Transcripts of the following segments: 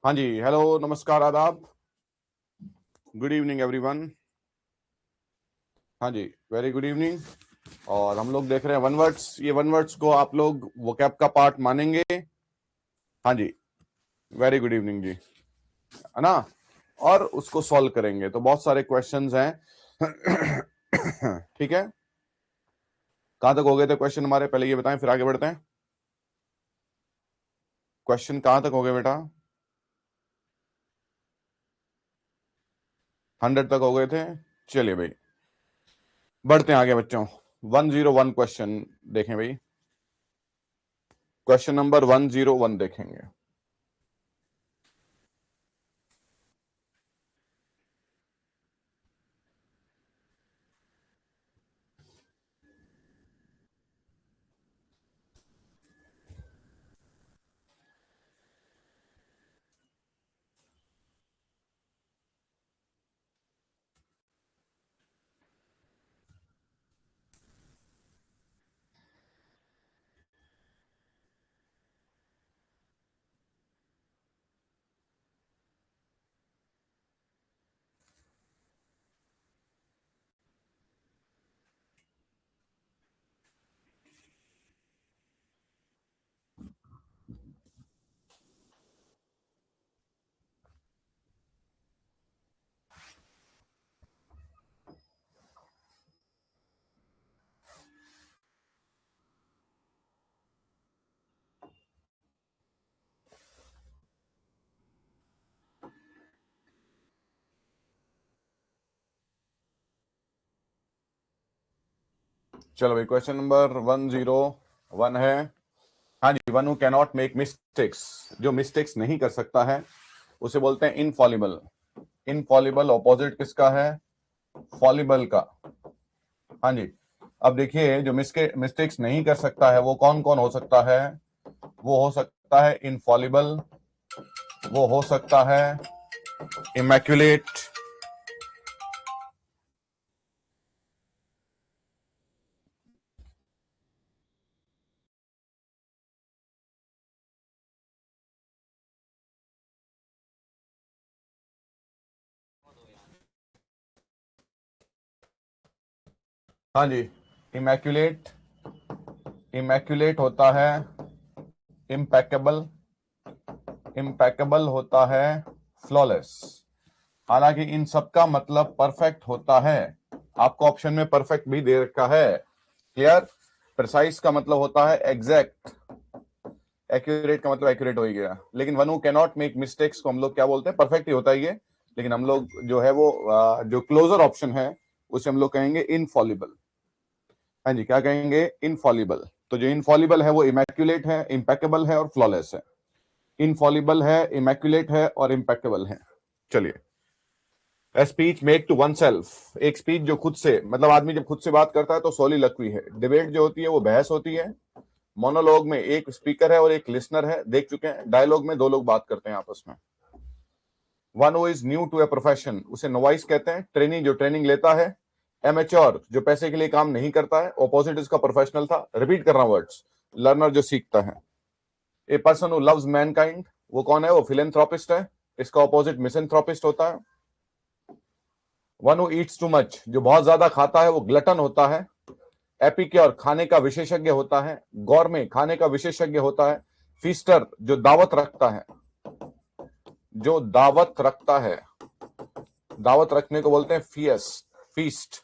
हाँ जी, हेलो, नमस्कार, आदाब, गुड इवनिंग एवरीवन। हाँ जी, वेरी गुड इवनिंग। और हम लोग देख रहे हैं वन वर्ड्स। ये वन वर्ड्स को आप लोग वोकैब का पार्ट मानेंगे? हाँ जी, वेरी गुड इवनिंग जी, है ना। और उसको सॉल्व करेंगे, तो बहुत सारे क्वेश्चंस हैं। ठीक है, कहां तक हो गए थे क्वेश्चन हमारे? पहले ये बताएं, फिर आगे बढ़ते हैं। क्वेश्चन कहां तक हो गए बेटा? 100 तक हो गए थे। चलिए भाई, बढ़ते हैं आगे बच्चों। 101 क्वेश्चन देखें भाई। क्वेश्चन नंबर 101 देखेंगे। चलो भाई, क्वेश्चन नंबर 101 है। हाँ जी, one who cannot make mistakes, जो मिस्टेक्स नहीं कर सकता है उसे बोलते हैं इनफॉलिबल। इनफॉलिबल ऑपोजिट किसका है? फॉलिबल का। हाँ जी, अब देखिए, जो मिस्टेक्स नहीं कर सकता है वो कौन कौन हो सकता है? वो हो सकता है इनफॉलिबल, वो हो सकता है इमैक्युलेट, हाँ जी, इमैक्युलेट, इमैक्युलेट होता है इम्पेकेबल, इम्पेकेबल होता है फ्लॉलेस। हालांकि इन सब का मतलब परफेक्ट होता है। आपको ऑप्शन में परफेक्ट भी दे रखा है। क्लियर? प्रिसाइज का मतलब होता है एग्जैक्ट, एक्यूरेट का मतलब एक्यूरेट हो ही गया। लेकिन one who cannot make mistakes को हम लोग क्या बोलते हैं? परफेक्ट ही होता है ये। लेकिन हम लोग जो है वो जो क्लोजर ऑप्शन है उसे हम लोग कहेंगे इनफॉलिबल। हाँ जी, क्या कहेंगे? इनफॉलिबल। तो जो इनफॉलिबल है वो इमैक्युलेट है, इम्पेकेबल है और फ्लॉलेस है। इनफॉलिबल है, इमैक्युलेट है और इम्पेकेबल है। चलिए, speech make to oneself, एक स्पीच जो खुद से, मतलब आदमी जब खुद से बात करता है तो सोलिलक्वी है। डिबेट जो होती है वो बहस होती है। मोनोलॉग में एक स्पीकर है और एक लिसनर है, देख चुके हैं। डायलॉग में दो लोग बात करते हैं आपस में। One who is new to a profession, उसे नोवाइस कहते हैं। ट्रेनी, जो ट्रेनिंग लेता है। एमेच्योर, जो पैसे के लिए काम नहीं करता है। ऑपोजिट इसका प्रोफेशनल था। रिपीट कर रहा हूं वर्ड्स। लर्नर, जो सीखता है। A person who loves Mankind, वो कौन है? वो फिलेंथ्रोपिस्ट है। इसका ऑपोजिट मिसेंथ्रोपिस्ट होता है। One who Yeats too much, जो बहुत ज्यादा खाता है वो ग्लटन होता है। एपिक्योर, खाने का विशेषज्ञ होता है। गौरमे, खाने का विशेषज्ञ होता है। फीस्टर, जो दावत रखता है, जो दावत रखता है, दावत रखने को बोलते हैं फीस्ट, फीस्ट।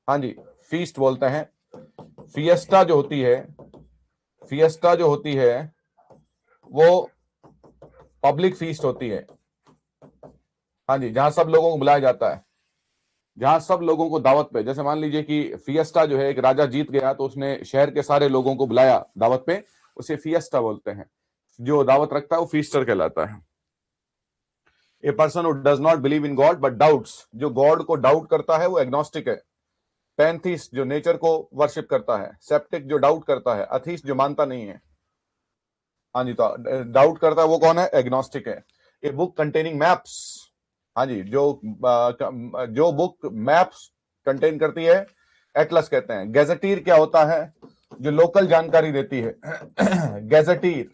हाँ जी, फीस्ट बोलते हैं। फिएस्टा जो होती है, फिएस्टा जो होती है वो पब्लिक फीस्ट होती है। हाँ जी, जहां सब लोगों को बुलाया जाता है, जहां सब लोगों को दावत पे। जैसे मान लीजिए कि फिएस्टा जो है, एक राजा जीत गया तो उसने शहर के सारे लोगों को बुलाया दावत पे, उसे फिएस्टा बोलते हैं। जो दावत रखता है वो फीस्टर कहलाता है। A person who does not believe in God but doubts, जो गॉड को डाउट करता है वो एग्नोस्टिक है। पैंथीस्ट, जो नेचर को वर्शिप करता है। सेप्टिक, जो डाउट करता है। अथीस्ट, जो मानता नहीं है। हाँ जी, तो डाउट करता है वो कौन है? एग्नोस्टिक है। ए बुक कंटेनिंग मैप्स, हाँ जी, जो बुक मैप्स कंटेन करती है, एटलस कहते हैं। गैजेटीर क्या होता है? जो लोकल जानकारी देती है। गैजेटीर,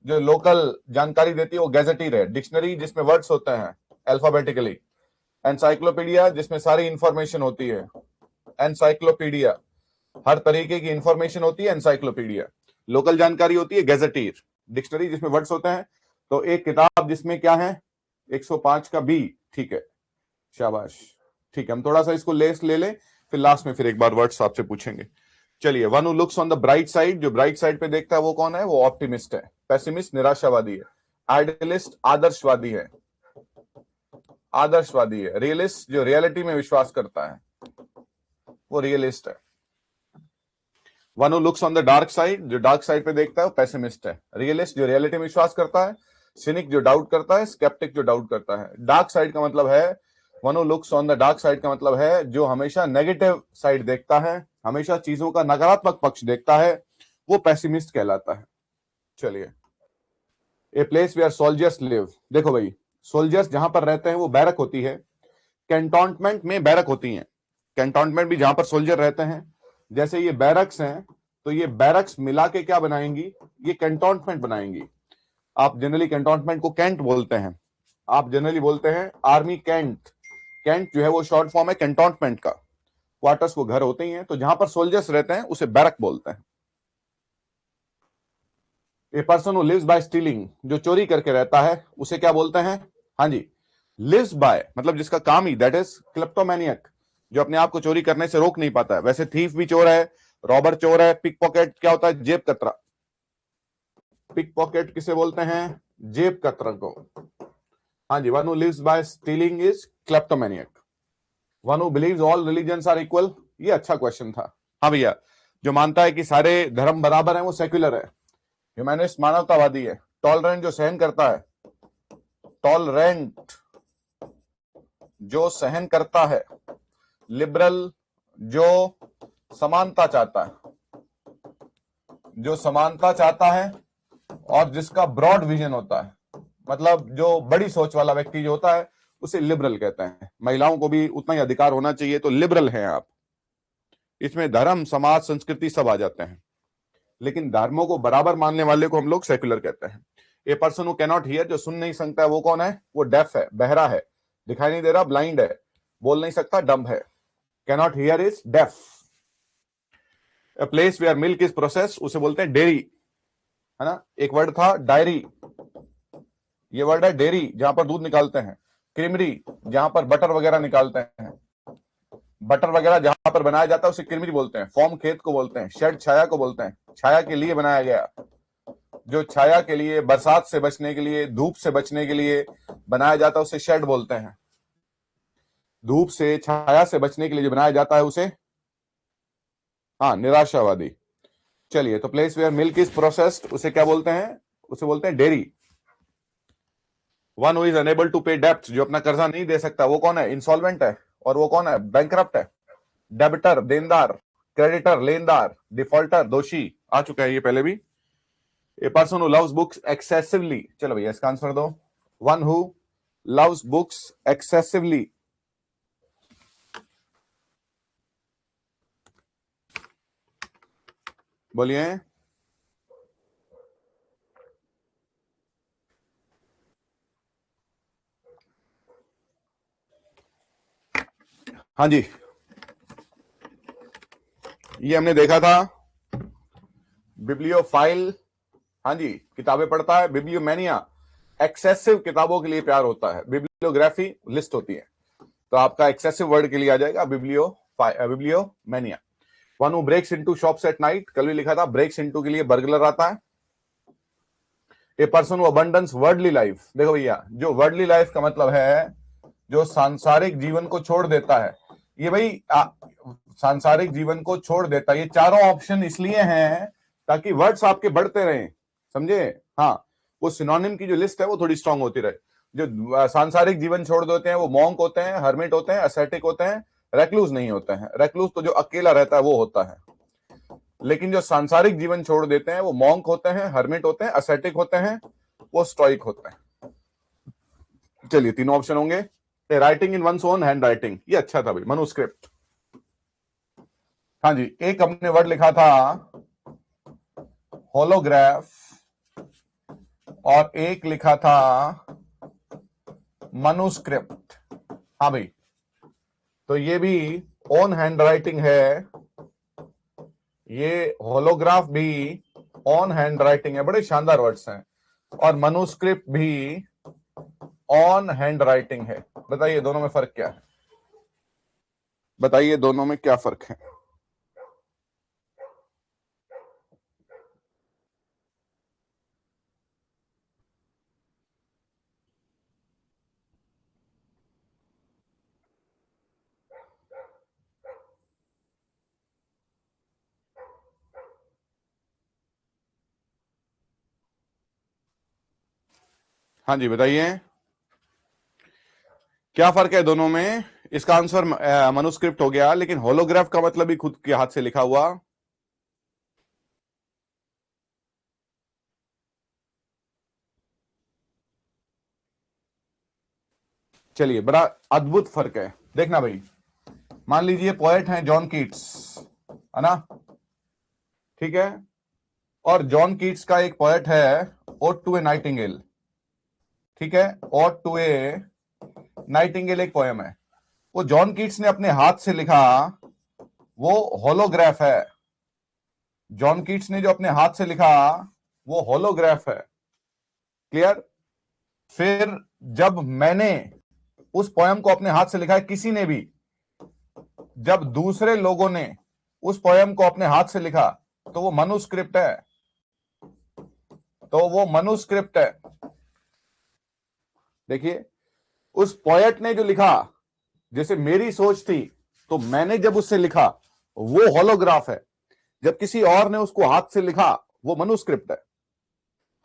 जो लोकल जानकारी देती है वो गैजेटियर है। डिक्शनरी जिसमें वर्ड्स होते हैं अल्फाबेटिकली। एनसाइक्लोपीडिया जिसमें सारी इंफॉर्मेशन होती है, एनसाइक्लोपीडिया, हर तरीके की इंफॉर्मेशन होती है एनसाइक्लोपीडिया। लोकल जानकारी होती है गैजेटियर। डिक्शनरी जिसमें वर्ड्स होते हैं। तो एक किताब जिसमें क्या है 105 का बी, ठीक है, शाबाश, ठीक है। हम थोड़ा सा इसको लेस ले लें, फिर लास्ट में फिर एक बार वर्ड्स आपसे पूछेंगे। चलिए, one who looks on the bright side, जो ब्राइट साइड पे देखता है वो कौन है? वो ऑप्टिमिस्ट है। पेसिमिस्ट निराशावादी है। आइडियलिस्ट आदर्शवादी है, आदर्शवादी है। रियलिस्ट जो रियलिटी में विश्वास करता है वो रियलिस्ट है। One who looks on the dark side, जो डार्क साइड पे देखता है वो पेसिमिस्ट है। रियलिस्ट जो रियलिटी में विश्वास करता है। सिनिक जो डाउट करता है। स्केप्टिक जो डाउट करता है। डार्क साइड का मतलब है, one who looks on the dark side का मतलब है जो हमेशा नेगेटिव साइड देखता है, हमेशा चीजों का नकारात्मक पक्ष देखता है, वो पेसिमिस्ट कहलाता है। चलिए, a place where soldiers live, देखो भाई, सोल्जर्स जहां पर रहते हैं वो बैरक होती है। कैंटोनमेंट में बैरक होती हैं। कैंटोनमेंट भी जहां पर सोल्जर रहते हैं। जैसे ये बैरक्स हैं, तो ये बैरक्स मिला के क्या बनाएंगी? ये कैंटोनमेंट बनाएंगी। आप जनरली कैंटोनमेंट को कैंट बोलते हैं, आप जनरली बोलते हैं आर्मी कैंट। कैंट जो है वो शॉर्ट फॉर्म है कैंटोनमेंट का। क्वार्टर्स वो घर होते ही हैं, तो जहां पर सोल्जर्स रहते हैं उसे बैरक बोलते हैं। A person who lives by stealing, जो चोरी करके रहता है उसे क्या बोलते हैं? हाँ जी, लिव्स बाय मतलब जिसका काम ही, दैट इज क्लेप्टोमैनियक, जो अपने आप को चोरी करने से रोक नहीं पाता है। वैसे थीफ भी चोर है, रॉबर चोर है, पिक पॉकेट क्या होता है? जेब कतरा। पिक पॉकेट किसे बोलते हैं? जेब कतरा को। हाँ जी, one who lives by stealing is kleptomaniac. One who believes all religions are equal, ये अच्छा क्वेश्चन था। हाँ भैया, जो मानता है कि सारे धर्म बराबर हैं वो सेक्युलर है। ह्यूमैनिस्ट मानवतावादी है। टॉलरेंट जो सहन करता है, टॉलरेंट जो सहन करता है। लिबरल जो समानता चाहता है, जो समानता चाहता है और जिसका ब्रॉड विजन होता है, मतलब जो बड़ी सोच वाला व्यक्ति जो होता है उसे लिबरल कहते हैं। महिलाओं को भी उतना ही अधिकार होना चाहिए, तो लिबरल हैं आप। इसमें धर्म, समाज, संस्कृति सब आ जाते हैं, लेकिन धर्मों को बराबर मानने वाले को हम लोग सेक्युलर कहते हैं। A person who cannot here, जो सुन नहीं सकता है वो कौन है? वो डेफ है, बहरा है, दिखाई नहीं दे रहा, ब्लाइंड है, बोल नहीं सकता, डम्ब है। Cannot hear is deaf. A place where milk is process, उसे बोलते हैं डेयरी, है ना। एक वर्ड था डायरी, ये वर्ड है डेयरी, जहां पर दूध निकालते हैं। क्रीमरी, जहां पर बटर वगैरह निकालते हैं। बटर वगैरह जहां पर बनाया जाता है उसे क्रीमरी बोलते हैं। फॉर्म खेत को बोलते हैं। शेड छाया को बोलते हैं, छाया के लिए बनाया गया, जो छाया के लिए, बरसात से बचने के लिए, धूप से बचने के लिए बनाया जाता है उसे शेड बोलते हैं। धूप से, छाया से बचने के लिए जो बनाया जाता है उसे, हाँ, निराशावादी। चलिए, तो place where milk is processed उसे क्या बोलते हैं? उसे बोलते हैं dairy. One who is unable to pay डेब्ट, जो अपना कर्जा नहीं दे सकता वो कौन है? इंसॉल्वेंट है। और वो कौन है? बैंकरप्ट है। डेबिटर देनदार, क्रेडिटर लेनदार, डिफॉल्टर दोषी, आ चुका है ये पहले भी। ए person who loves books excessively, चलो भैया इसका आंसर दो। One who loves books excessively, बोलिए। हाँ जी, ये हमने देखा था। बिब्लियोफाइल, हाँ जी, किताबें पढ़ता है। बिब्लियोमैनिया, एक्सेसिव किताबों के लिए प्यार होता है। बिब्लियोग्राफी लिस्ट होती है, तो आपका एक्सेसिव वर्ड के लिए आ जाएगा bibliomania. One who breaks into shops at night, कल भी लिखा था, ब्रेक्स इनटू के लिए बर्गलर आता है। A person who abundance worldly life, देखो भैया, जो वर्ल्डली लाइफ का मतलब है जो सांसारिक जीवन को छोड़ देता है। ये भाई सांसारिक जीवन को छोड़ देता है, ये चारों ऑप्शन इसलिए हैं ताकि वर्ड्स आपके बढ़ते रहें, समझे। हाँ, वो सिनोनिम की जो लिस्ट है वो थोड़ी स्ट्रांग होती रहे। जो सांसारिक जीवन छोड़ देते हैं वो मॉन्क होते हैं, हर्मिट होते हैं, एसेटिक होते हैं, रेक्लूज नहीं होते हैं। रेक्लूज तो जो अकेला रहता है वो होता है, लेकिन जो सांसारिक जीवन छोड़ देते हैं वो मॉन्क होते हैं, हर्मिट होते हैं, एसेटिक होते हैं, वो स्टोइक होते हैं। चलिए, तीनों ऑप्शन होंगे। Writing in one's own hand writing, ये अच्छा था भाई, मनुस्क्रिप्ट। हाँ जी, एक हमने वर्ड लिखा था होलोग्राफ, और एक लिखा था मनुस्क्रिप्ट। हाँ भाई, तो ये भी ऑन हैंड राइटिंग है, ये होलोग्राफ भी ऑन हैंड राइटिंग है, बड़े शानदार वर्ड्स हैं। और मनुस्क्रिप्ट भी ऑन हैंड राइटिंग है। बताइए दोनों में फर्क क्या है? बताइए दोनों में क्या फर्क है? हाँ जी बताइए, क्या फर्क है दोनों में? इसका आंसर मनुस्क्रिप्ट हो गया, लेकिन होलोग्राफ का मतलब ही खुद के हाथ से लिखा हुआ। चलिए, बड़ा अद्भुत फर्क है, देखना भाई। मान लीजिए पोएट हैं जॉन कीट्स, है ना? ठीक है, और जॉन कीट्स का एक पोएट है ओड टू ए नाइटिंगेल। ठीक है, ओड टू ए नाइटिंगेल एक पोएम है, वो जॉन कीट्स ने अपने हाथ से लिखा, वो होलोग्राफ है। जॉन कीट्स ने जो अपने हाथ से लिखा वो होलोग्राफ है। क्लियर? फिर जब मैंने उस पोयम को अपने हाथ से लिखा है, किसी ने भी जब दूसरे लोगों ने उस पोयम को अपने हाथ से लिखा तो वो मनुस्क्रिप्ट है, तो वो मनुस्क्रिप्ट है। देखिए, उस पोएट ने जो लिखा, जैसे मेरी सोच थी तो मैंने जब उससे लिखा वो होलोग्राफ है, जब किसी और ने उसको हाथ से लिखा वो मनुस्क्रिप्ट है।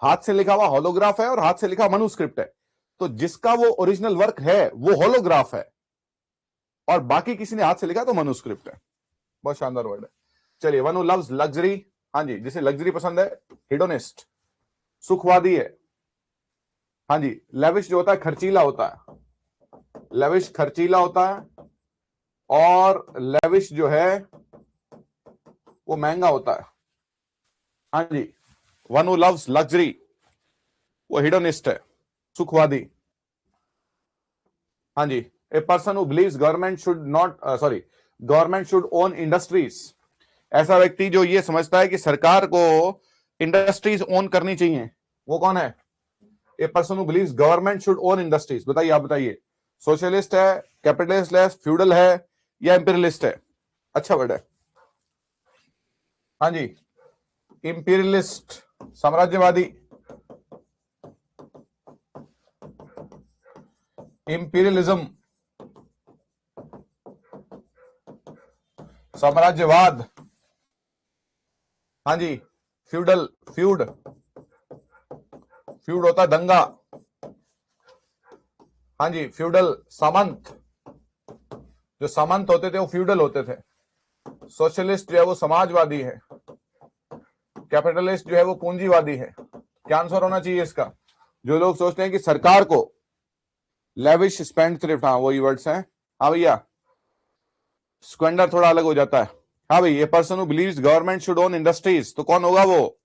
हाथ से लिखा हुआ होलोग्राफ है और हाथ से लिखा मनुस्क्रिप्ट है। तो जिसका वो ओरिजिनल वर्क है वो होलोग्राफ है, और बाकी किसी ने हाथ से लिखा तो मनुस्क्रिप्ट है। बहुत शानदार वर्ड है। चलिए, वन हू लव्स लग्जरी, हाँ जी, जिसे लग्जरी पसंद है, हिडोनिस्ट, सुखवादी है। हाँ जी, लेविश जो होता है खर्चीला होता है, लेविश खर्चीला होता है, और लेविश जो है वो महंगा होता है। हाँ जी, वन हू लव्स लग्जरी वो हिडोनिस्ट है, सुखवादी। हाँ जी, a person who believes government should not sorry government should own industries, ऐसा व्यक्ति जो ये समझता है कि सरकार को इंडस्ट्रीज ओन करनी चाहिए, वो कौन है? A person who believes government should own industries. बताइए, आप बताइए, सोशलिस्ट है, कैपिटलिस्ट है, फ्यूडल है, या इंपीरियलिस्ट है? अच्छा वर्ड है। हाँ जी, इंपीरियलिस्ट, साम्राज्यवादी। इंपीरियलिज्म, साम्राज्यवाद। हाँ जी, फ्यूडल, फ्यूड, फ्यूड होता है दंगा। हाँ जी, फ्यूडल, सामंत, जो सामंत होते थे वो फ्यूडल होते थे। सोशलिस्ट जो है वो समाजवादी है, कैपिटलिस्ट जो है वो पूंजीवादी है। क्या आंसर होना चाहिए इसका? जो लोग सोचते हैं कि सरकार को लेविश स्पेंड थ्रिफ्ट, हाँ वही वर्ड्स हैं। हाँ भैया, स्क्वेंडर थोड़ा अलग हो जाता है। हाँ भाई, ये person who believes government should own industries, तो कौन होगा वो?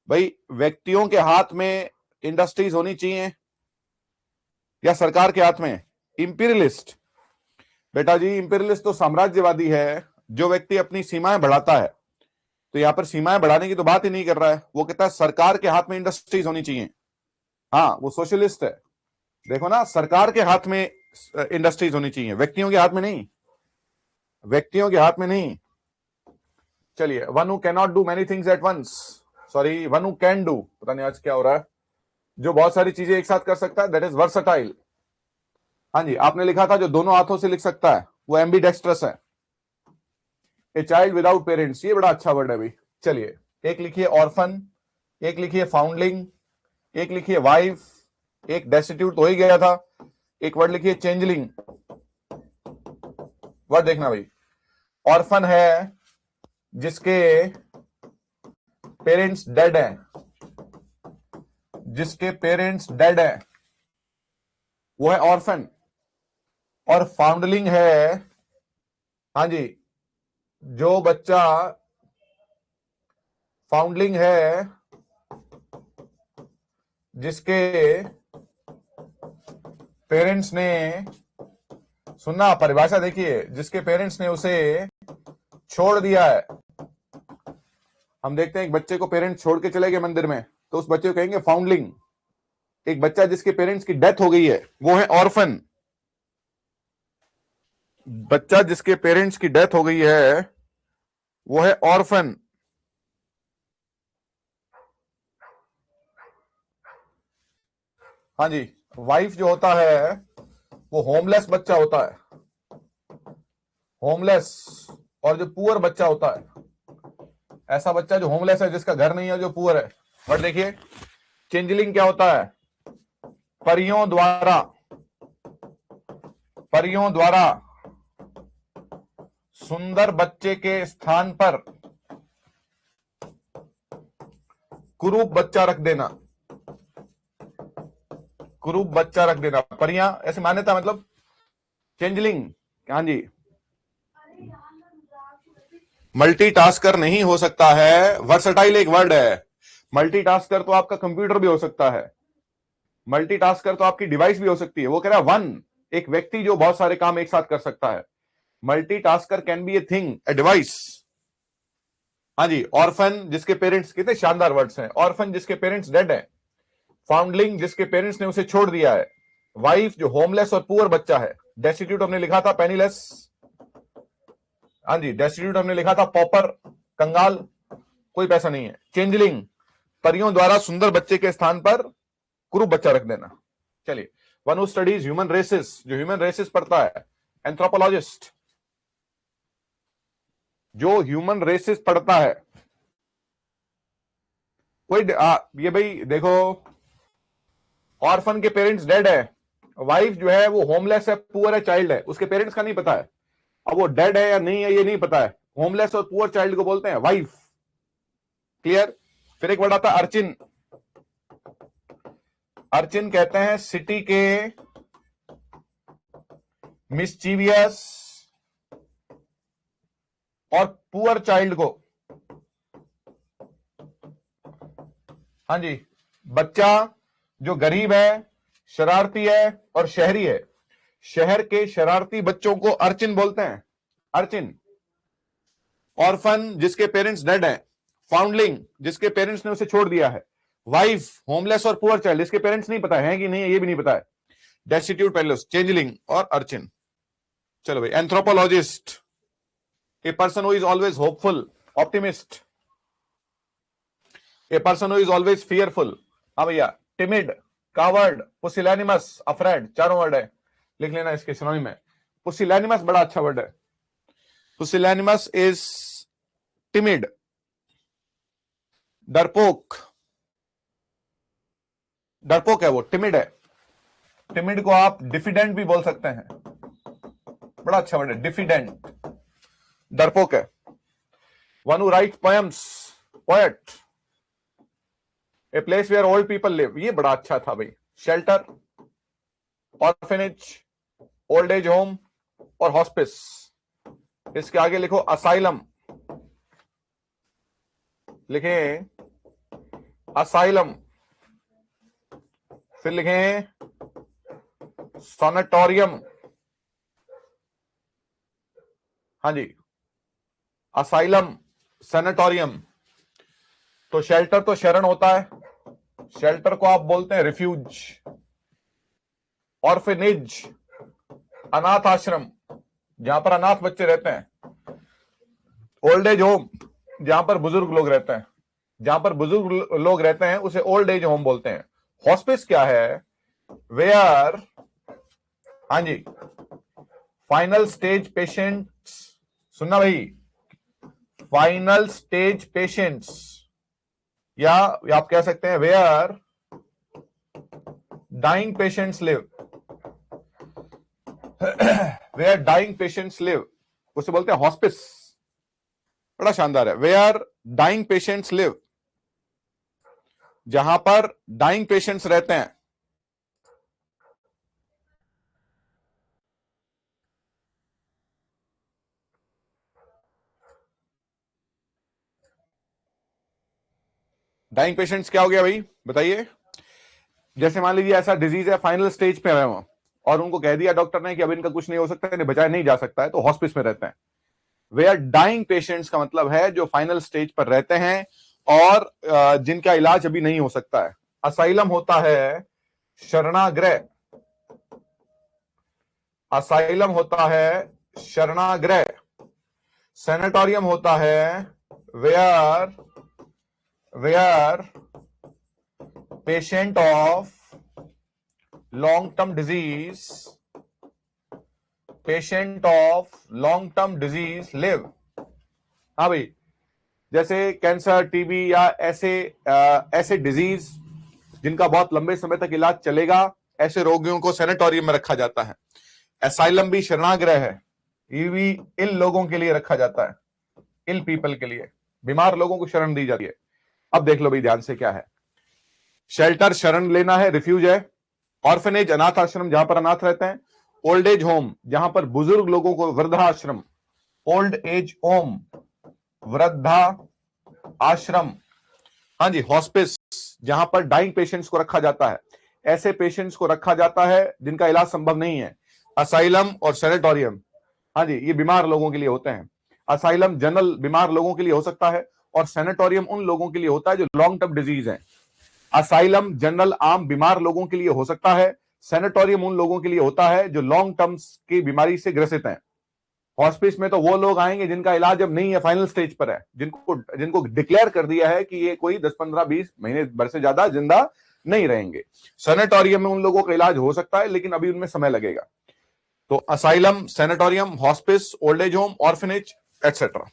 भाई, व्यक्तियों के हाथ में इंडस्ट्रीज होनी चाहिए या सरकार के हाथ में? इंपीरियलिस्ट। बेटा जी, इंपीरियलिस्ट तो साम्राज्यवादी है, जो व्यक्ति अपनी सीमाएं बढ़ाता है। तो यहां पर सीमाएं बढ़ाने की तो बात ही नहीं कर रहा है, वो कहता है सरकार के हाथ में इंडस्ट्रीज होनी चाहिए। हाँ, वो सोशलिस्ट है। देखो ना, सरकार के हाथ में इंडस्ट्रीज होनी चाहिए, व्यक्तियों के हाथ में नहीं, व्यक्तियों के हाथ में नहीं। चलिए, one who can not do many things at once, sorry one who can do, पता नहीं आज क्या हो रहा है, जो बहुत सारी चीजें एक साथ कर सकता है, दैट इज वर्सटाइल। हाँ जी, आपने लिखा था जो दोनों हाथों से लिख सकता है वो एम्बीडेक्स्ट्रस है। ए चाइल्ड विदाउट पेरेंट्स, ये बड़ा अच्छा वर्ड है भाई। चलिए, एक लिखिए ऑर्फन, एक लिखिए फाउंडलिंग, एक लिखिए वाइफ, एक डेस्टिट्यूट तो ही गया था, एक वर्ड लिखिए चेंजलिंग। वर्ड देखना भाई, ऑर्फन है जिसके पेरेंट्स डेड हैं, जिसके पेरेंट्स डेड हैं वो है ऑर्फन। और फाउंडलिंग है, हाँ जी, जो बच्चा, फाउंडलिंग है जिसके पेरेंट्स ने, सुनना परिभाषा देखिए, जिसके पेरेंट्स ने उसे छोड़ दिया है। हम देखते हैं एक बच्चे को पेरेंट्स छोड़ के चले गए मंदिर में, तो उस बच्चे को कहेंगे फाउंडलिंग। एक बच्चा जिसके पेरेंट्स की डेथ हो गई है वो है ऑर्फन। बच्चा जिसके पेरेंट्स की डेथ हो गई है वो है ऑर्फन। हाँ जी, वाइफ जो होता है वो होमलेस बच्चा होता है, होमलेस। और जो पुअर बच्चा होता है, ऐसा बच्चा जो होमलेस है, जिसका घर नहीं है, जो पुअर है। बट देखिए चेंजलिंग क्या होता है, परियों द्वारा, परियों द्वारा सुंदर बच्चे के स्थान पर कुरूप बच्चा रख देना, कुरूप बच्चा रख देना। परियां ऐसे मान्यता, मतलब चेंजलिंग। हाँ जी, मल्टीटास्कर नहीं हो सकता है, वर्सटाइल एक वर्ड है। मल्टीटास्कर तो आपका कंप्यूटर भी हो सकता है, मल्टीटास्कर तो आपकी डिवाइस भी हो सकती है। वो कह रहा है वन, एक व्यक्ति जो बहुत सारे काम एक साथ कर सकता है। Multitasker can be a thing, a device. हाँ जी, ऑर्फन जिसके पेरेंट्स, कितने शानदार वर्ड्स हैं। ऑर्फन जिसके पेरेंट्स डेड हैं, फाउंडलिंग जिसके पेरेंट्स ने उसे छोड़ दिया है, वाइफ जो होमलेस और पुअर बच्चा है, डेस्टिट्यूट हमने लिखा था पेनीलेस। हाँ जी, डेस्टिट्यूट हमने लिखा था पॉपर, कंगाल, कोई पैसा नहीं है। चेंजलिंग, परियों द्वारा सुंदर बच्चे के स्थान पर कुरूप बच्चा रख देना। चलिए, one who studies human races, जो ह्यूमन रेसेस पढ़ता है, एंथ्रोपोलॉजिस्ट, जो ह्यूमन रेसेस पढ़ता है। कोई ये भाई देखो, ऑर्फन के पेरेंट्स डेड है, वाइफ जो है वो होमलेस है, पुअर है, चाइल्ड है, उसके पेरेंट्स का नहीं पता है। अब वो डेड है या नहीं है ये नहीं पता है। होमलेस और पुअर चाइल्ड को बोलते हैं वाइफ। क्लियर। फिर एक वर्ड आता है अर्चिन। अर्चिन कहते हैं सिटी के मिस्चीवियस और पुअर चाइल्ड को। हाँ जी, बच्चा जो गरीब है, शरारती है और शहरी है, शहर के शरारती बच्चों को अर्चिन बोलते हैं, अर्चिन। ऑर्फन जिसके पेरेंट्स डेड हैं, फाउंडलिंग जिसके पेरेंट्स ने उसे छोड़ दिया है, वाइफ होमलेस और पुअर चाइल्ड जिसके पेरेंट्स नहीं पता है कि नहीं है ये भी नहीं पता है, डेस्टिट्यूट पेनिलेस, चेंजलिंग और अर्चिन। चलो भाई, anthropologist, A person who is always hopeful, optimist, A person who is always fearful. हाँ भैया, टिमिड, कावर्ड, पुसिलैनिमस, अफ्रेड, चारों वर्ड है, लिख लेना इसके सिनोनिम में। पुसिलैनिमस बड़ा अच्छा वर्ड है, पुसिलैनिमस इज टिमिड। डरपोक, डरपोक है वो, टिमिड है। टिमिड को आप डिफिडेंट भी बोल सकते हैं, बड़ा अच्छा वर्ड है, डिफिडेंट, डरपोक है। One who write poems, poet, a place where old people live, ये बड़ा अच्छा था भाई। Shelter, orphanage, old age home और हॉस्पिस। इसके आगे लिखो असाइलम, लिखें असाइलम, फिर लिखें सॉनेटोरियम। हाँ जी, असाइलम, सैनेटोरियम। तो शेल्टर तो शरण होता है, शेल्टर को आप बोलते हैं रिफ्यूज। ऑर्फेनेज, अनाथ आश्रम, जहां पर अनाथ बच्चे रहते हैं। ओल्ड एज होम, जहां पर बुजुर्ग लोग रहते हैं, जहां पर बुजुर्ग लोग रहते हैं उसे ओल्ड एज होम बोलते हैं। हॉस्पिस क्या है, वेयर, हाँ जी, फाइनल स्टेज पेशेंट्स, सुनना भाई, फाइनल स्टेज पेशेंट्स, या आप कह सकते हैं where dying patients live, where dying patients live, उसे बोलते हैं हॉस्पिस। बड़ा शानदार है, वेयर डाइंग पेशेंट्स लिव, जहां पर डाइंग पेशेंट्स रहते हैं। डाइंग पेशेंट्स क्या हो गया भाई, बताइए। जैसे मान लीजिए ऐसा डिजीज है, फाइनल स्टेज पे है वो, और उनको कह दिया डॉक्टर ने कि अब इनका कुछ नहीं हो सकता है, इन्हें बचाया नहीं जा सकता है, तो हॉस्पिस में रहते हैं। वे आर डाइंग पेशेंट्स का मतलब है जो फाइनल स्टेज पर रहते हैं और जिनका इलाज अभी नहीं हो सकता है। असाइलम होता है शरणागृह, असाइलम होता है शरणागृह। सैनिटोरियम होता है where where patient of long term disease, patient of long term disease live. हाँ भाई, जैसे कैंसर, टीबी या ऐसे डिजीज जिनका बहुत लंबे समय तक इलाज चलेगा, ऐसे रोगियों को सैनिटोरियम में रखा जाता है। असाइलम भी शरणागृह है, ये भी इल लोगों के लिए रखा जाता है, इल पीपल के लिए, बीमार लोगों को शरण दी जाती है। अब देख लो भाई ध्यान से क्या है। शेल्टर शरण लेना है, रिफ्यूज है। ऑर्फनेज अनाथ आश्रम जहां पर अनाथ रहते हैं। ओल्ड एज होम जहां पर बुजुर्ग लोगों को, वृद्धाश्रम, ओल्ड एज होम, वृद्धा आश्रम। हाँ जी, हॉस्पिस जहां पर डाइंग पेशेंट्स को रखा जाता है, ऐसे पेशेंट्स को रखा जाता है जिनका इलाज संभव नहीं है। असाइलम और सैनिटोरियम, हाँ जी, ये बीमार लोगों के लिए होते हैं। असाइलम जनरल बीमार लोगों के लिए हो सकता है और सैनिटोरियम उन लोगों के लिए होता है जो लॉन्ग टर्म डिजीज है। असाइलम जनरल आम बीमार लोगों के लिए हो सकता है, सैनिटोरियम उन लोगों के लिए होता है जो लॉन्ग टर्म की बीमारी से ग्रसित हैं। हॉस्पिस में तो वो लोग आएंगे जिनका इलाज अब नहीं है, फाइनल स्टेज पर है, जिनको डिक्लेयर कर दिया है कि ये कोई 10, 15, 20 महीने भर से ज्यादा जिंदा नहीं रहेंगे। सैनिटोरियम में उन लोगों का इलाज हो सकता है लेकिन अभी उनमें समय लगेगा। तो asylum, sanatorium, hospice, old age home, orphanage etcetera.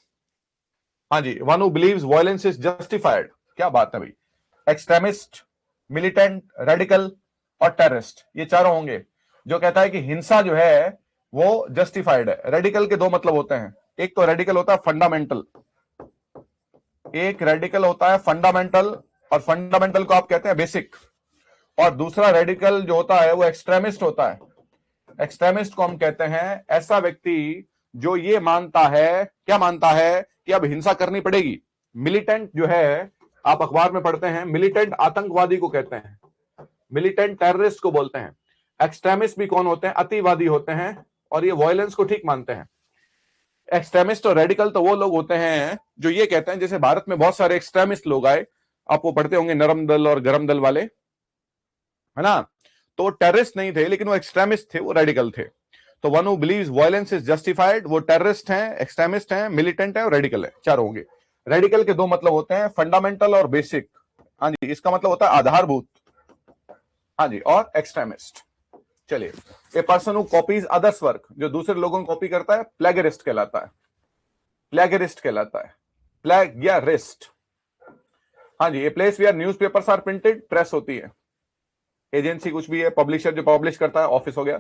हाँ जी, one who believes violence is justified, क्या बात है भाई। एक्सट्रीमिस्ट, मिलिटेंट, रेडिकल और टेररिस्ट, ये चारों होंगे। जो कहता है कि हिंसा जो है वो जस्टिफाइड है। रेडिकल के दो मतलब होते हैं, एक तो रेडिकल होता है फंडामेंटल, एक रेडिकल होता है फंडामेंटल, और फंडामेंटल को आप कहते हैं बेसिक। और दूसरा रेडिकल जो होता है वो एक्सट्रीमिस्ट होता है। एक्सट्रीमिस्ट को हम कहते हैं ऐसा व्यक्ति जो ये मानता है, क्या मानता है, कि अब हिंसा करनी पड़ेगी। मिलिटेंट जो है, आप अखबार में पढ़ते हैं, मिलिटेंट आतंकवादी को कहते हैं, मिलिटेंट टेररिस्ट को बोलते हैं। एक्सट्रीमिस्ट भी कौन होते हैं, अतिवादी होते हैं, और ये वायलेंस को ठीक मानते हैं। एक्सट्रीमिस्ट और रेडिकल तो वो लोग होते हैं जो ये कहते हैं, जैसे भारत में बहुत सारे एक्सट्रीमिस्ट लोग आए, आप वो पढ़ते होंगे, नरम दल और गरम दल वाले, है ना। तो वो टेररिस्ट नहीं थे लेकिन वो एक्सट्रीमिस्ट थे, वो रेडिकल थे। तो one who believes violence is justified, वो टेररिस्ट हैं, एक्सट्रीमिस्ट हैं, मिलिटेंट है और रेडिकल है, चारों होंगे। रेडिकल के दो मतलब होते हैं, फंडामेंटल और बेसिक। हाँ जी, इसका मतलब होता है आधारभूत। हाँ जी, और एक्सट्रीमिस्ट। चलिए, a person who copies others work, जो दूसरे लोगों को कॉपी करता है, प्लेगरिस्ट कहलाता है। प्लेगरिस्ट कहलाता है, प्लेग या रिस्ट। हाँ जी, a place where newspapers are printed, press होती है। एजेंसी कुछ भी है, पब्लिशर जो पब्लिश करता है, ऑफिस हो गया।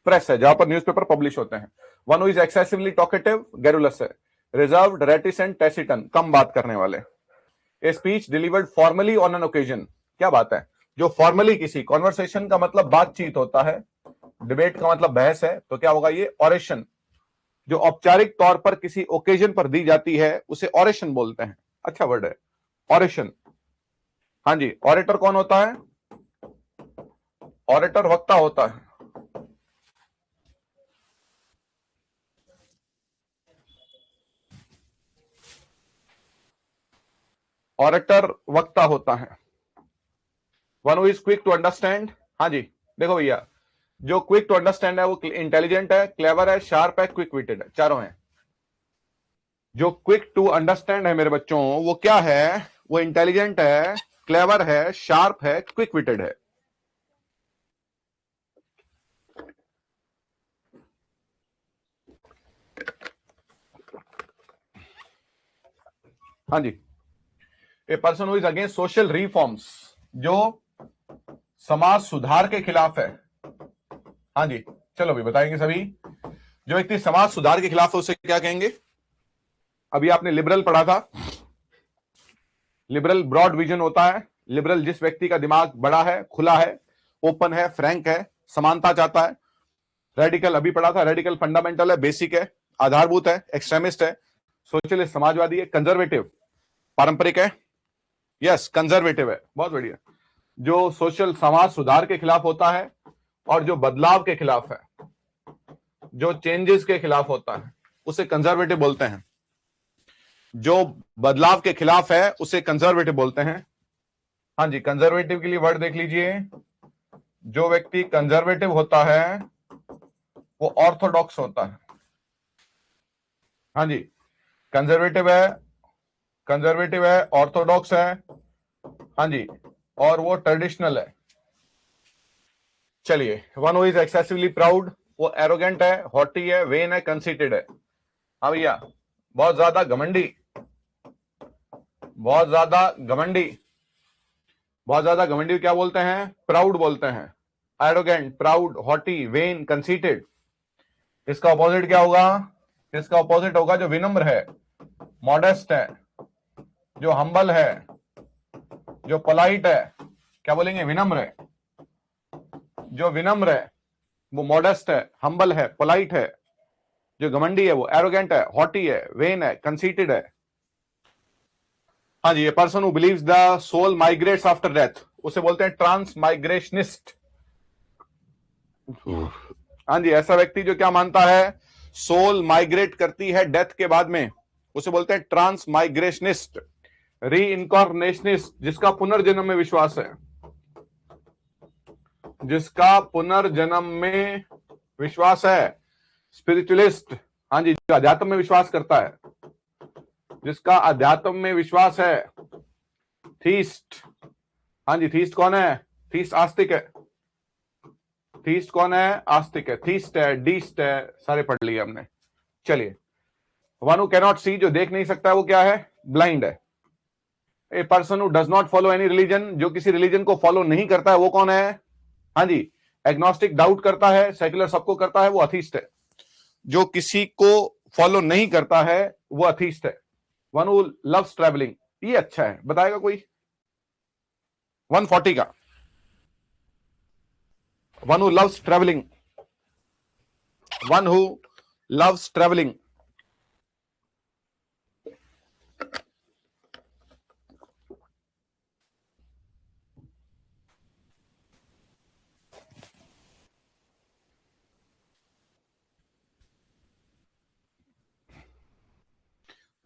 प्रेस है जहां पर न्यूज़पेपर पब्लिश होते हैं। One who is excessively talkative, garrulous है। रिजर्व्ड, रेटिसेंट, टैसिटन, कम बात करने वाले। A speech delivered formally on an occasion, क्या बात है, जो फॉर्मली किसी, कॉन्वर्सेशन का मतलब बातचीत होता है, डिबेट का मतलब बहस है, तो क्या होगा ये ऑरेशन। जो औपचारिक तौर पर किसी ओकेजन पर दी जाती है उसे ऑरेशन बोलते हैं। अच्छा वर्ड है ऑरेशन। हाँ जी, ऑरेटर कौन होता है, ऑरेटर वक्ता होता है। ऑरेटर वक्ता होता है। One who is quick to understand, हाँ जी, देखो भैया, जो क्विक टू अंडरस्टैंड है वो इंटेलिजेंट है, क्लेवर है, शार्प है, क्विक विटेड है, चारों हैं। जो क्विक टू अंडरस्टैंड है मेरे बच्चों, वो क्या है, वो इंटेलिजेंट है, क्लेवर है, शार्प है, क्विक विटेड है। हाँ जी, a person who is against social reforms, जो समाज सुधार के खिलाफ है। हाँ जी, चलो भी बताएंगे सभी। जो व्यक्ति समाज सुधार के खिलाफ है उसे क्या कहेंगे। अभी आपने लिबरल पढ़ा था, लिबरल ब्रॉड विजन होता है। लिबरल जिस व्यक्ति का दिमाग बड़ा है, खुला है, ओपन है, फ्रैंक है, समानता चाहता है। रेडिकल अभी पढ़ा था, रेडिकल फंडामेंटल है, बेसिक है, आधारभूत है, एक्सट्रीमिस्ट है, सोशलिस्ट समाजवादी है, कंजर्वेटिव पारंपरिक है, यस कंजर्वेटिव है, बहुत बढ़िया। जो सोशल समाज सुधार के खिलाफ होता है और जो बदलाव के खिलाफ है, जो चेंजेस के खिलाफ होता है, उसे कंजर्वेटिव बोलते हैं। जो बदलाव के खिलाफ है उसे कंजर्वेटिव बोलते हैं। हाँ जी, कंजर्वेटिव के लिए वर्ड देख लीजिए। जो व्यक्ति कंजर्वेटिव होता है वो ऑर्थोडॉक्स होता है। हाँ जी, कंजर्वेटिव है, ऑर्थोडॉक्स है, हाँ जी, और वो ट्रेडिशनल है। चलिए, one who is excessively proud, वो एरोगेंट है, हॉटी है, वेन है, कंसीटेड है। हाँ भैया, बहुत ज्यादा घमंडी, बहुत ज्यादा घमंडी क्या बोलते हैं? प्राउड बोलते हैं। Arrogant, proud, haughty, vain, conceited. इसका ऑपोजिट क्या होगा? इसका ऑपोजिट होगा जो विनम्र है, मॉडेस्ट है, जो हम्बल है, जो पोलाइट है। क्या बोलेंगे? विनम्र है। जो विनम्र है वो मॉडेस्ट है, हम्बल है, पोलाइट है। जो घमंडी है वो एरोगेंट है, हॉटी है, वेन है, कंसीटेड है। हाँ जी, ये person who believes the soul migrates after death, उसे बोलते हैं ट्रांस माइग्रेशनिस्ट। हाँ जी, ऐसा व्यक्ति जो क्या मानता है? सोल माइग्रेट करती है डेथ के बाद में, उसे बोलते हैं ट्रांस माइग्रेशनिस्ट। री इनकॉर्नेशनिस्ट, जिसका पुनर्जन्म में विश्वास है, जिसका पुनर्जन्म में विश्वास है। स्पिरिचुअलिस्ट, हाँ जी, जो अध्यात्म में विश्वास करता है, जिसका अध्यात्म में विश्वास है। थीस्ट, हाँ जी, थीस्ट कौन है? थीस्ट आस्तिक है। थीस्ट कौन है? आस्तिक है। थीस्ट है, डीस्ट है, सारे पढ़ लिए हमने। चलिए, वन हु कैनॉट सी, जो देख नहीं सकता है, वो क्या है? ब्लाइंड है। A person who does not follow any religion, जो किसी रिलीजन को फॉलो नहीं करता है, वो कौन है? हाँ जी, एग्नोस्टिक, डाउट करता है, सेक्युलर सबको करता है, वो अथीस्ट है। जो किसी को फॉलो नहीं करता है वो अथीस्ट है। वन हु लव्स ट्रैवलिंग, ये अच्छा है, बताएगा कोई? 140 का। One who loves travelling, one who loves travelling.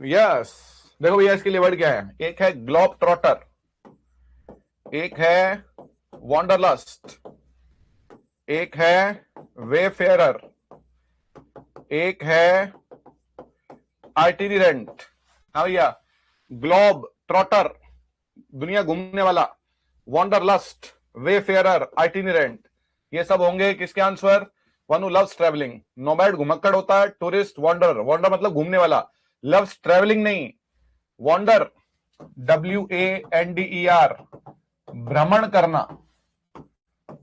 Yes, देखो भैया, इसके लिए वर्ड क्या है? एक है ग्लोब ट्रॉटर, एक है वॉन्डरलस्ट, एक है वेफेरर, एक है आर्टिरेंट। हाँ भैया, ग्लोब ट्रॉटर, दुनिया घूमने वाला, वॉन्डरलस्ट, वेफेरर, आर्टिरेंट, ये सब होंगे किसके answer? One who loves travelling. Nomad घुमक्कड़ होता है, टूरिस्ट वॉन्डर, वॉन्डर मतलब घूमने वाला, लव्स ट्रैवलिंग नहीं, वॉन्डर, WANDER, भ्रमण करना,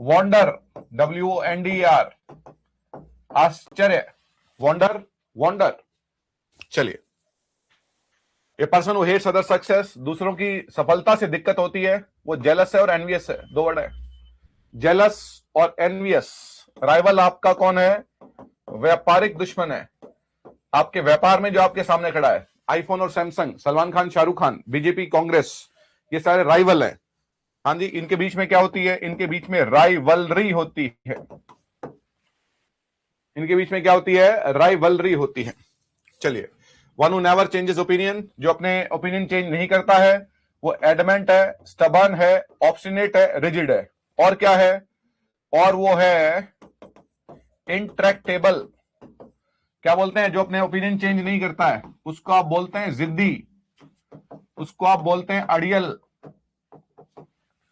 वॉन्डर, WONDER, आश्चर्य, वॉन्डर, वॉन्डर। चलिए, a person who hates other success, दूसरों की सफलता से दिक्कत होती है, वो जेलस है और एनवियस है। दो वर्ड है, जेलस और एनवियस। राइवल आपका कौन है? व्यापारिक दुश्मन है। आपके व्यापार में जो आपके सामने खड़ा है, आईफोन और सैमसंग, सलमान खान, शाहरुख खान, बीजेपी, कांग्रेस, ये सारे राइवल हैं। हाँ जी, इनके बीच में क्या होती है? इनके बीच में राइवलरी होती है। इनके बीच में क्या होती है? राइवलरी होती है। चलिए, one who never changes opinion, जो अपने ओपिनियन चेंज नहीं करता है, वो एडमेंट है, स्टबर्न है, ऑब्स्टिनेट है, रिजिड है। और क्या है? और वो है इंट्रैक्टेबल। क्या बोलते हैं? जो अपने ओपिनियन चेंज नहीं करता है उसको आप बोलते हैं जिद्दी, उसको आप बोलते हैं अड़ियल,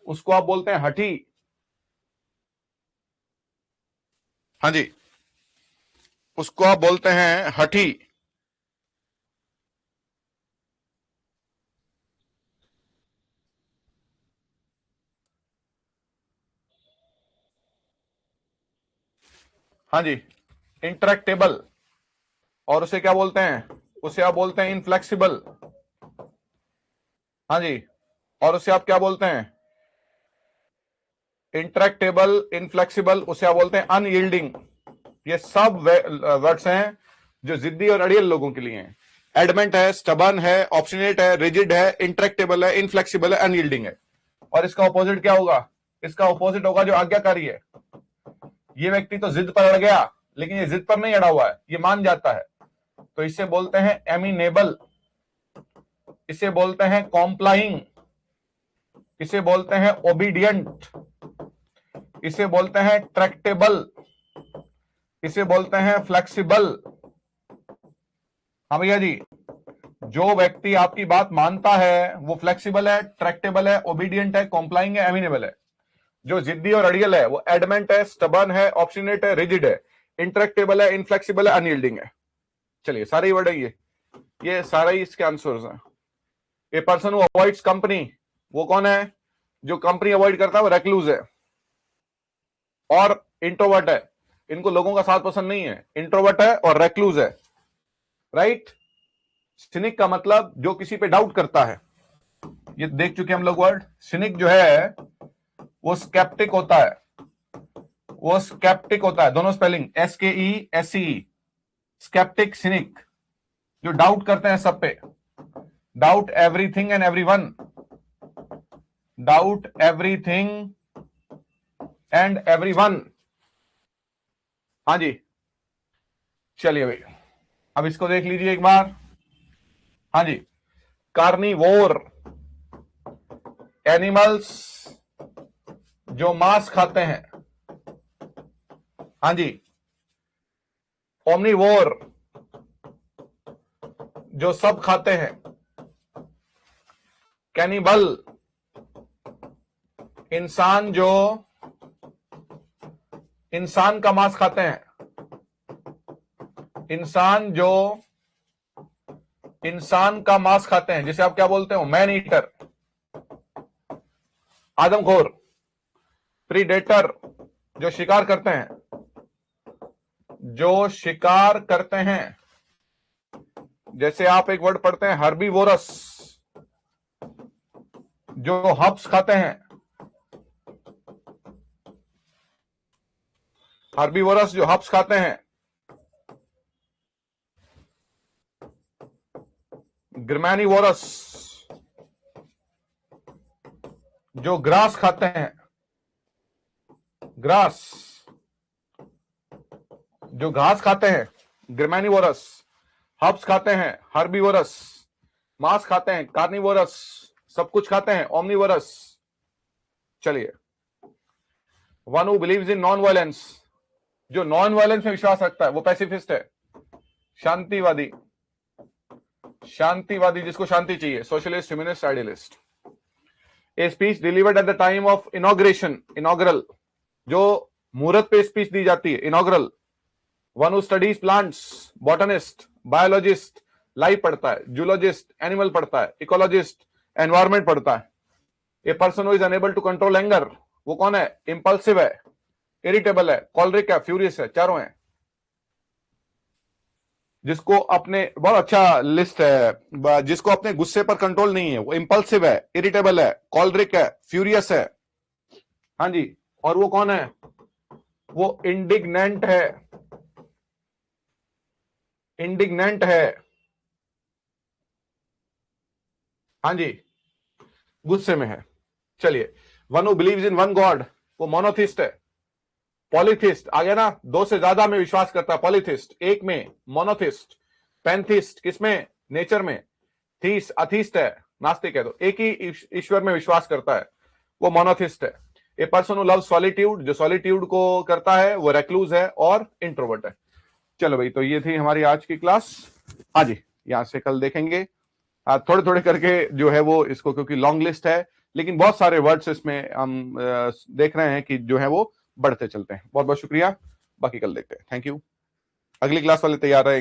उसको आप बोलते हैं हठी। हाँ जी, उसको आप बोलते हैं हठी। हाँ जी, इंट्रैक्टेबल। और उसे क्या बोलते हैं? उसे आप बोलते हैं इनफ्लेक्सिबल। हाँ जी, और उसे आप क्या बोलते हैं? इंट्रैक्टेबल, इनफ्लेक्सिबल, उसे आप बोलते हैं अनयील्डिंग। ये सब वर्ड्स हैं जो जिद्दी और अड़ियल लोगों के लिए हैं। एडमेंट है, स्टबर्न है, ऑब्स्टिनेट है, रिजिड है, इंट्रैक्टेबल है, इनफ्लेक्सिबल है, अनयील्डिंग है। और इसका ऑपोजिट क्या होगा? इसका ऑपोजिट होगा जो आज्ञाकारी है। ये व्यक्ति तो जिद पर अड़ गया, लेकिन ये जिद पर नहीं अड़ा हुआ है, ये मान जाता है, तो इसे बोलते हैं एमिनेबल, इसे बोलते हैं कॉम्प्लाइंग, इसे बोलते हैं ओबीडियंट, इसे बोलते हैं ट्रैक्टेबल, इसे बोलते हैं फ्लेक्सिबल। हाँ भैया जी, जो व्यक्ति आपकी बात मानता है वो फ्लेक्सिबल है, ट्रैक्टेबल है, ओबीडियंट है, कॉम्प्लाइंग है, एमिनेबल है। जो जिद्दी और अड़ियल है वो एडमेंट है, स्टबर्न है, ऑब्स्टिनेट है, रिजिड है, इंट्रैक्टेबल है, इनफ्लेक्सिबल है, अनयील्डिंग है। चलिए सारे ही वर्ड है ये सारे ही इसके आंसर्स हैं। A person who avoids company, वो कौन है? जो कंपनी अवॉइड करता है वो रेक्लूज है और इंट्रोवर्ट है। इनको लोगों का साथ पसंद नहीं है, इंट्रोवर्ट है और रेक्लूज है, राइट। सिनिक का मतलब जो किसी पे डाउट करता है, ये देख चुके हम लोग वर्ड। सिनिक जो है वो स्केप्टिक होता है, वो स्केप्टिक होता है, दोनों स्पेलिंग SKESCE, स्केप्टिक, सिनिक, जो डाउट करते हैं सब पे, doubt everything and everyone, doubt everything and everyone. हाँ जी, चलिए भाई अब इसको देख लीजिए एक बार। हाँ जी, कार्निवोर, एनिमल्स जो मांस खाते हैं। हाँ जी, ओमनीवोर जो सब खाते हैं। कैनिबल इंसान जो इंसान का मांस खाते हैं, इंसान जो इंसान का मांस खाते हैं, जिसे आप क्या बोलते हो? Man eater. आदमखोर, प्रीडेटर जो शिकार करते हैं, जो शिकार करते हैं, जैसे आप एक वर्ड पढ़ते हैं हर्बीवोरस, जो हब्स खाते हैं, हर्बीवोरस जो हब्स खाते हैं। ग्रमैनिवोरस जो ग्रास खाते हैं, ग्रास जो घास खाते हैं, ग्रमैनिवोरस। हब्स खाते हैं, हर्बीवोरस। मांस खाते हैं, कार्निवोरस। सब कुछ खाते हैं, ओमनीवोरस। चलिए, one who believes in non violence, जो नॉन वायलेंस में विश्वास रखता है वो पैसिफिस्ट है। शांतिवादी, शांतिवादी जिसको शांति चाहिए, socialist, humanist, idealist. A speech delivered at the time of inauguration, inaugural, जो मुहूर्त पे स्पीच दी जाती है, inaugural. One who studies plants, botanist, biologist, life पढ़ता है, जूलॉजिस्ट, एनिमल पढ़ता है, इकोलॉजिस्ट, एनवायरमेंट पढ़ता है। A person who is unable to control anger, वो कौन है? इंपल्सिव है, इरिटेबल है, कॉलरिक है, फ्यूरियस है, चारों हैं। जिसको अपने, बहुत अच्छा लिस्ट है, जिसको अपने गुस्से पर कंट्रोल नहीं है, वो इंपल्सिव है, इरिटेबल है, कॉलरिक है, फ्यूरियस है। हाँ जी, और वो कौन है? वो इंडिग्नेंट है, इंडिग्नेंट है। हाँ जी, गुस्से में है। चलिए, one who believes in one God, वो मोनोथिस्ट है। पॉलीथिस्ट आ गया ना, दो से ज्यादा में विश्वास करता है, पॉलीथिस्ट एक में, मोनोथिस्ट। पैंथिस्ट किसमें? नेचर में। थीस अथीस्ट है, नास्तिक है, तो एक ही ईश्वर में विश्वास करता है, वो मोनोथिस्ट है। A person who love solitude, जो सॉलिट्यूड को करता है वो रेक्लूज है और इंट्रोवर्ट है। चलो भाई, तो ये थी हमारी आज की क्लास। हाँ जी, यहां से कल देखेंगे थोड़े थोड़े करके जो है वो इसको, क्योंकि लॉन्ग लिस्ट है लेकिन बहुत सारे वर्ड्स इसमें हम देख रहे हैं कि जो है वो बढ़ते चलते हैं। बहुत बहुत शुक्रिया, बाकी कल देखते हैं। Thank you. अगली क्लास वाले तैयार रहे।